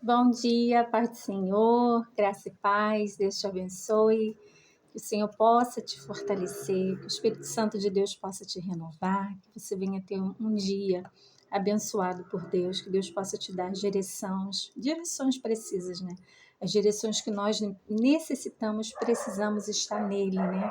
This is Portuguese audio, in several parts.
Bom dia, paz do Senhor, graça e paz, Deus te abençoe, que o Senhor possa te fortalecer, que o Espírito Santo de Deus possa te renovar, que você venha ter um dia abençoado por Deus, que Deus possa te dar direções precisas, né? As direções que nós necessitamos, precisamos estar nele, né?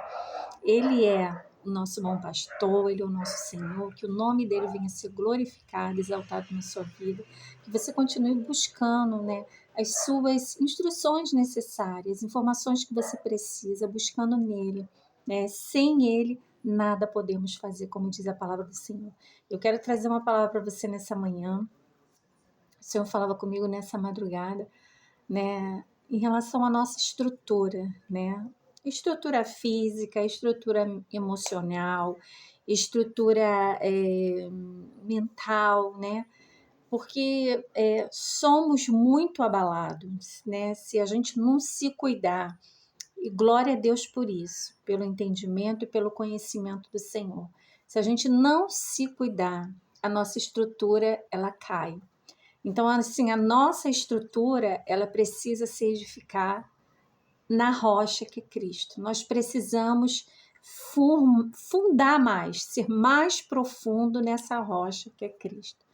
Ele é o nosso bom pastor, Ele é o nosso Senhor, que o nome dele venha a ser glorificado, exaltado na sua vida, que você continue buscando, né, as suas instruções necessárias, informações que você precisa, buscando nele, né, sem ele nada podemos fazer, como diz a palavra do Senhor. Eu quero trazer uma palavra para você nessa manhã, o Senhor falava comigo nessa madrugada, né, em relação à nossa estrutura, né? Estrutura física, estrutura emocional, estrutura mental, né? Porque somos muito abalados, né? Se a gente não se cuidar, e glória a Deus por isso, pelo entendimento e pelo conhecimento do Senhor. Se a gente não se cuidar, a nossa estrutura ela cai. Então, assim, a nossa estrutura, ela precisa se edificar na rocha que é Cristo. Nós precisamos fundar mais, ser mais profundo nessa rocha que é Cristo.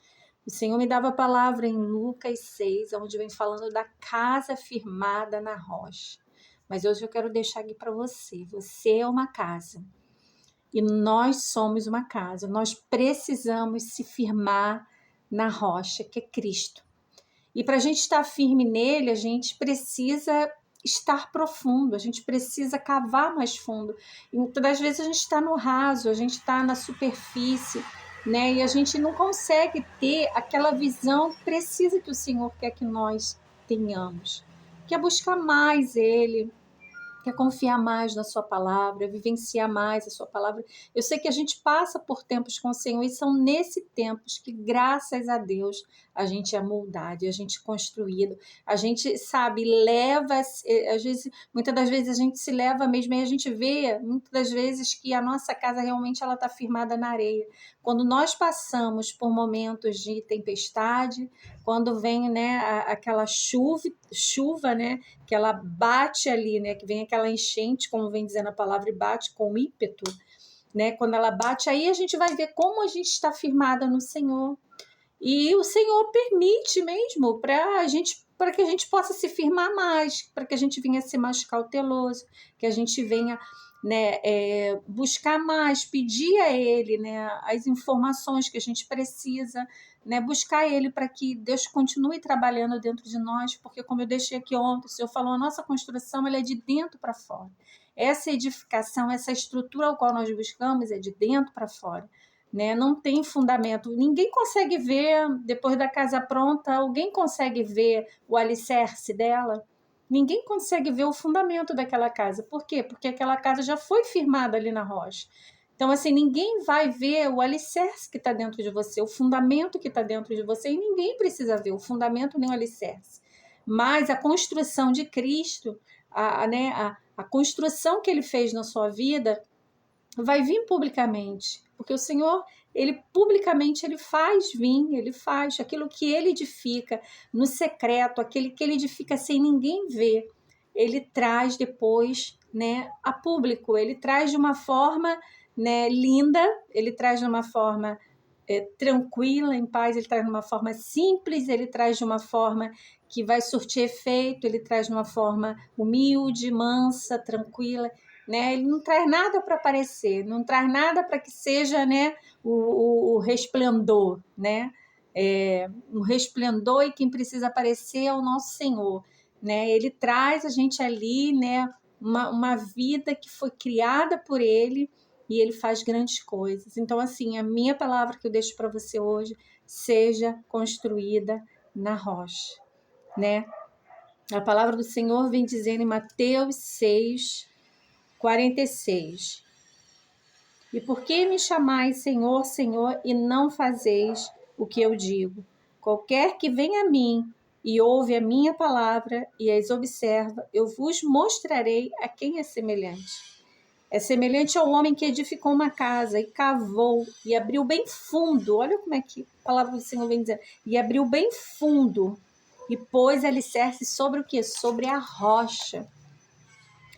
O Senhor me dava a palavra em Lucas 6, onde vem falando da casa firmada na rocha. Mas hoje eu quero deixar aqui para você. Você é uma casa. E nós somos uma casa. Nós precisamos se firmar na rocha que é Cristo. E para a gente estar firme nele, a gente precisa estar profundo, a gente precisa cavar mais fundo. E muitas das vezes a gente está no raso, a gente está na superfície, né? E a gente não consegue ter aquela visão precisa que o Senhor quer que nós tenhamos. Que é buscar mais Ele, quer confiar mais na sua palavra, vivenciar mais a sua palavra. Eu sei que a gente passa por tempos com o Senhor e são nesse tempos que, graças a Deus, a gente é moldado, a gente é construído, a gente, sabe, leva, às vezes, muitas das vezes a gente se leva mesmo e a gente vê, muitas das vezes, que a nossa casa realmente ela está firmada na areia. Quando nós passamos por momentos de tempestade, quando vem, né, aquela chuva, né, que ela bate ali, né? Que vem aquela enchente, como vem dizendo a palavra, e bate com ímpeto, né? Quando ela bate, aí a gente vai ver como a gente está firmada no Senhor. E o Senhor permite mesmo para que a gente possa se firmar mais, para que a gente venha ser mais cauteloso, que a gente venha, né, buscar mais, pedir a Ele, né, as informações que a gente precisa, né, buscar Ele para que Deus continue trabalhando dentro de nós, porque como eu deixei aqui ontem, o Senhor falou, a nossa construção ela é de dentro para fora. Essa edificação, essa estrutura ao qual nós buscamos é de dentro para fora. Né? Não tem fundamento. Ninguém consegue ver, depois da casa pronta, alguém consegue ver o alicerce dela? Ninguém consegue ver o fundamento daquela casa. Por quê? Porque aquela casa já foi firmada ali na rocha. Então, assim, ninguém vai ver o alicerce que está dentro de você, o fundamento que está dentro de você, e ninguém precisa ver o fundamento nem o alicerce. Mas a construção de Cristo, a construção que ele fez na sua vida, vai vir publicamente, porque o Senhor, ele publicamente ele faz vir, ele faz aquilo que ele edifica no secreto, aquele que ele edifica sem ninguém ver, ele traz depois, né, a público, ele traz de uma forma, né, linda, ele traz de uma forma tranquila, em paz, ele traz de uma forma simples, ele traz de uma forma que vai surtir efeito, ele traz de uma forma humilde, mansa, tranquila, né? Ele não traz nada para aparecer, não traz nada para que seja, né, o resplendor, né? Um resplendor, e quem precisa aparecer é o nosso Senhor, né? Ele traz a gente ali, né, uma vida que foi criada por Ele, e Ele faz grandes coisas. Então, assim, a minha palavra que eu deixo para você hoje, seja construída na rocha, né? A palavra do Senhor vem dizendo em Mateus 6:46. E por que me chamais Senhor, Senhor, e não fazeis o que eu digo? Qualquer que venha a mim e ouve a minha palavra e as observa, eu vos mostrarei a quem é semelhante. É semelhante ao homem que edificou uma casa e cavou e abriu bem fundo. Olha como é que a palavra do Senhor vem dizendo. E abriu bem fundo e pôs alicerce sobre o quê? Sobre a rocha.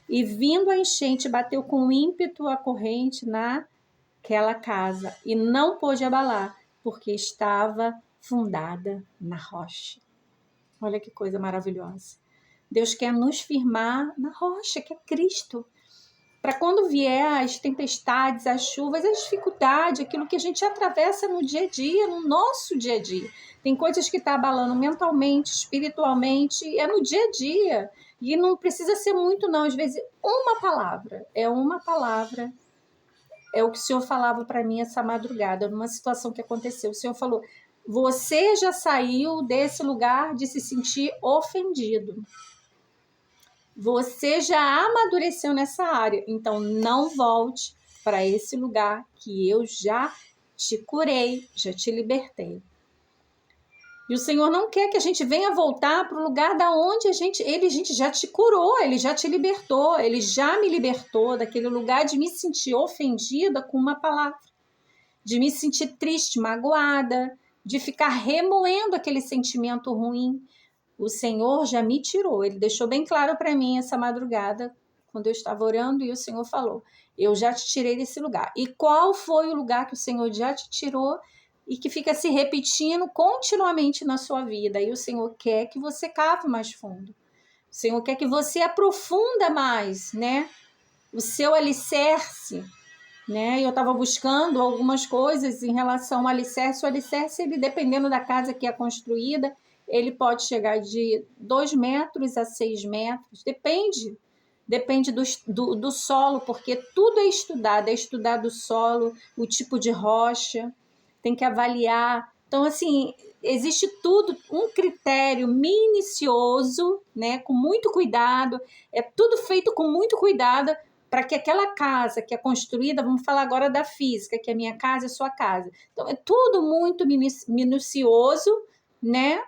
E vindo a enchente, bateu com ímpeto a corrente naquela casa, e não pôde abalar, porque estava fundada na rocha. Olha que coisa maravilhosa. Deus quer nos firmar na rocha, que é Cristo. Para quando vier as tempestades, as chuvas, a dificuldade, aquilo que a gente atravessa no dia a dia, no nosso dia a dia. Tem coisas que estão abalando mentalmente, espiritualmente, é no dia a dia. E não precisa ser muito, não. Às vezes, uma palavra. É uma palavra. É o que o Senhor falava para mim essa madrugada, numa situação que aconteceu. O Senhor falou, você já saiu desse lugar de se sentir ofendido. Você já amadureceu nessa área, então não volte para esse lugar que eu já te curei, já te libertei. E o Senhor não quer que a gente venha voltar para o lugar da onde a gente já te curou, Ele já te libertou, Ele já me libertou daquele lugar de me sentir ofendida com uma palavra, de me sentir triste, magoada, de ficar remoendo aquele sentimento ruim. O Senhor já me tirou, Ele deixou bem claro para mim essa madrugada, quando eu estava orando, e o Senhor falou, eu já te tirei desse lugar. E qual foi o lugar que o Senhor já te tirou e que fica se repetindo continuamente na sua vida? E o Senhor quer que você cave mais fundo. O Senhor quer que você aprofunda mais, né? O seu alicerce, né? Eu estava buscando algumas coisas em relação ao alicerce. O alicerce, ele, dependendo da casa que é construída, ele pode chegar de 2 metros a 6 metros, depende do solo, porque tudo é estudado o solo, o tipo de rocha, tem que avaliar. Então, assim, existe tudo, um critério minucioso, né, com muito cuidado, é tudo feito com muito cuidado, para que aquela casa que é construída, vamos falar agora da física, que é minha casa e sua casa. Então, é tudo muito minucioso, né?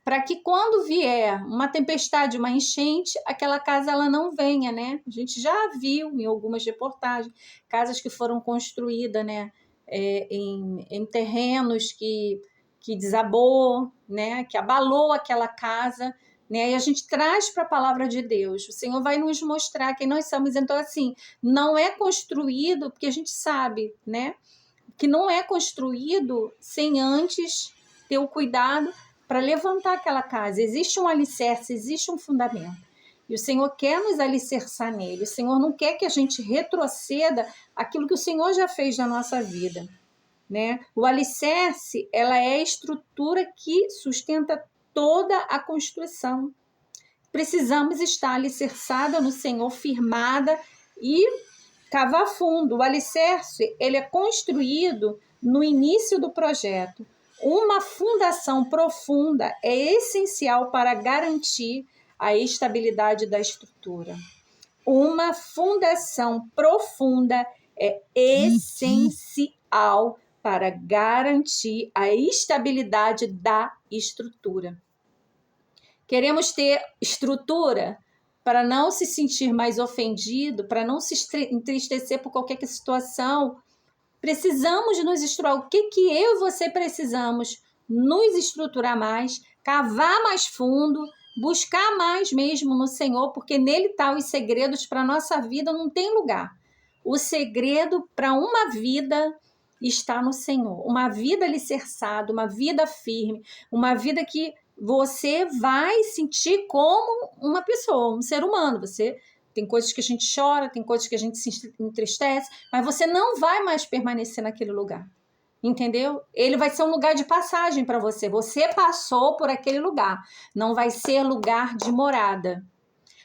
Para que quando vier uma tempestade, uma enchente, aquela casa ela não venha, né? A gente já viu em algumas reportagens, casas que foram construídas, né? Em terrenos que desabou, né? Que abalou aquela casa, né? E a gente traz para a palavra de Deus. O Senhor vai nos mostrar quem nós somos. Então, assim, não é construído, porque a gente sabe, né? Que não é construído sem antes ter o cuidado para levantar aquela casa. Existe um alicerce, existe um fundamento. E o Senhor quer nos alicerçar nele. O Senhor não quer que a gente retroceda aquilo que o Senhor já fez na nossa vida, né? O alicerce, ela é a estrutura que sustenta toda a construção. Precisamos estar alicerçada no Senhor, firmada e cavar fundo. O alicerce, ele é construído no início do projeto. Uma fundação profunda é essencial para garantir a estabilidade da estrutura. Uma fundação profunda é essencial para garantir a estabilidade da estrutura. Queremos ter estrutura para não se sentir mais ofendido, para não se entristecer por qualquer situação. Precisamos nos estruturar. O que eu e você precisamos? Nos estruturar mais, cavar mais fundo, buscar mais mesmo no Senhor, porque nele estão os segredos para a nossa vida, não tem lugar. O segredo para uma vida está no Senhor. Uma vida alicerçada, uma vida firme, uma vida que você vai sentir como uma pessoa, um ser humano. Você tem coisas que a gente chora, tem coisas que a gente se entristece, mas você não vai mais permanecer naquele lugar. Entendeu? Ele vai ser um lugar de passagem para você. Você passou por aquele lugar. Não vai ser lugar de morada.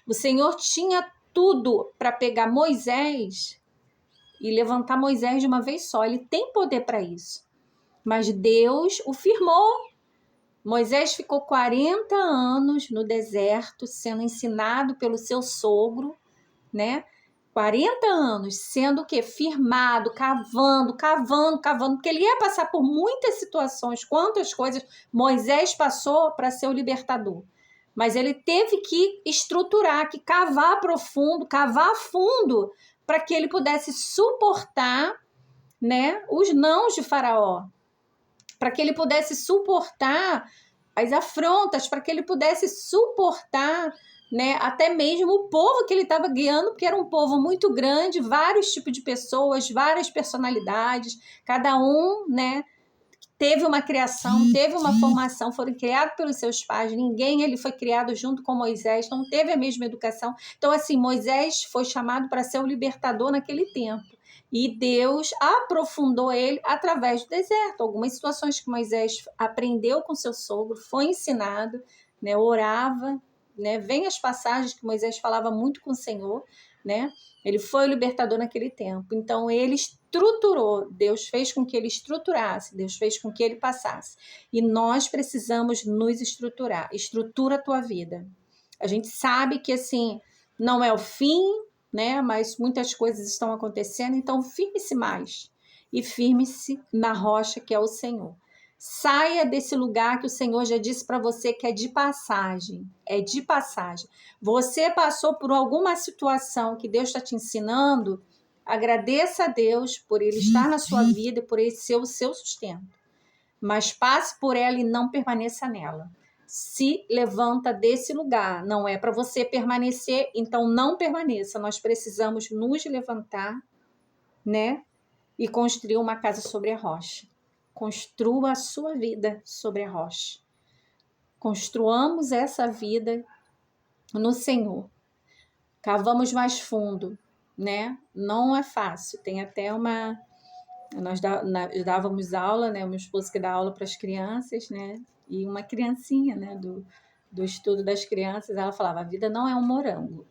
O Senhor tinha tudo para pegar Moisés e levantar Moisés de uma vez só. Ele tem poder para isso. Mas Deus o firmou. Moisés ficou 40 anos no deserto, sendo ensinado pelo seu sogro, né? 40 anos, sendo o quê? Firmado, cavando, porque ele ia passar por muitas situações, quantas coisas Moisés passou para ser o libertador. Mas ele teve que estruturar, que cavar profundo, cavar fundo, para que ele pudesse suportar, né, os nãos de Faraó, para que ele pudesse suportar as afrontas, para que ele pudesse suportar, né, até mesmo o povo que ele estava guiando, porque era um povo muito grande, vários tipos de pessoas, várias personalidades, cada um, né, teve uma criação, teve uma formação, foram criados pelos seus pais, ninguém ele foi criado junto com Moisés, não teve a mesma educação. Então, assim, Moisés foi chamado para ser o libertador naquele tempo. E Deus aprofundou ele através do deserto. Algumas situações que Moisés aprendeu com seu sogro, foi ensinado, né, orava, né, vem as passagens que Moisés falava muito com o Senhor, né? Ele foi o libertador naquele tempo. Então, ele estruturou, Deus fez com que ele estruturasse, Deus fez com que ele passasse. E nós precisamos nos estruturar. Estrutura a tua vida. A gente sabe que, assim, não é o fim, né? Mas muitas coisas estão acontecendo, então firme-se mais. E firme-se na rocha que é o Senhor. Saia desse lugar que o Senhor já disse para você que é de passagem. É de passagem. Você passou por alguma situação que Deus está te ensinando, agradeça a Deus por Ele estar na sua vida e por Ele ser o seu sustento. Mas passe por ela e não permaneça nela. Se levanta desse lugar. Não é para você permanecer, então não permaneça. Nós precisamos nos levantar, né? E construir uma casa sobre a rocha. Construa a sua vida sobre a rocha. Construamos essa vida no Senhor. Cavamos mais fundo, né? Não é fácil. Tem até uma... Nós dávamos aula, né? O meu esposo que dá aula para as crianças, né? E uma criancinha, né? Do estudo das crianças, ela falava, a vida não é um morango.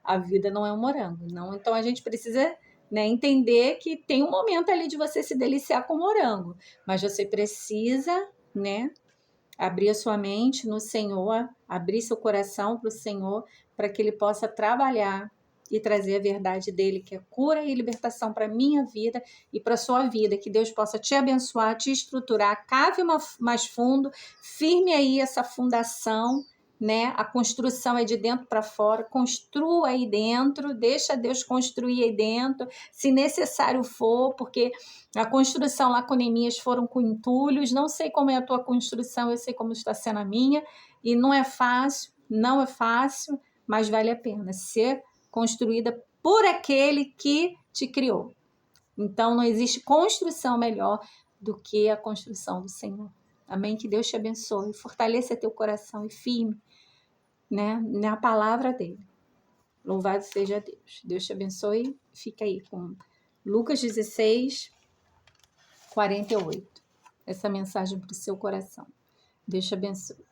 A vida não é um morango. Não, então, a gente precisa, né, entender que tem um momento ali de você se deliciar com morango. Mas você precisa, né? Abrir a sua mente no Senhor, abrir seu coração para o Senhor, para que Ele possa trabalhar e trazer a verdade dele, que é cura e libertação para a minha vida e para a sua vida. Que Deus possa te abençoar, te estruturar, cave mais fundo, firme aí essa fundação, né? A construção é de dentro para fora, construa aí dentro, deixa Deus construir aí dentro, se necessário for, porque a construção lá com Neemias foram com entulhos, não sei como é a tua construção, eu sei como está sendo a minha, e não é fácil, mas vale a pena ser construída por aquele que te criou. Então, não existe construção melhor do que a construção do Senhor. Amém? Que Deus te abençoe, fortaleça teu coração e firme, né, na palavra dele. Louvado seja Deus. Deus te abençoe. Fica aí com Lucas 16, 48. Essa mensagem para o seu coração. Deus te abençoe.